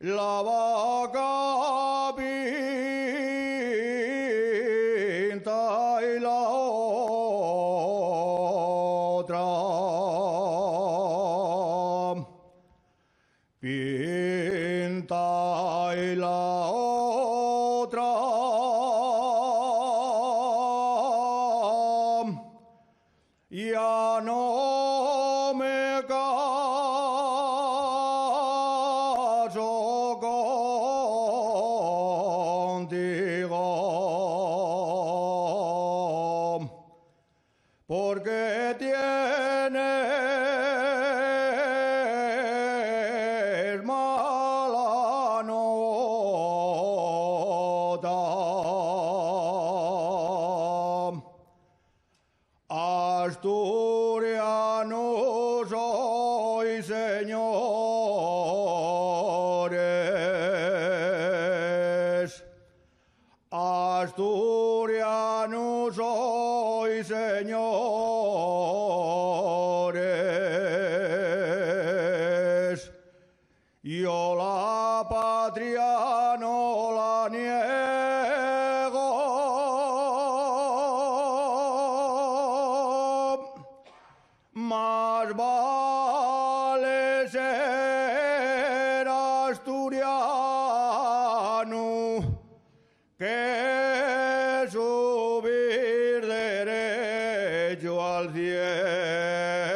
La vaca pinta y la otra pinta y la otra ya no me caso contigo, porque tienes mala nota. Asturiano soy, señores. Asturiano soy, señores. Yo la patria no la niego. Más vale ser asturiano que subir derecho al cielo.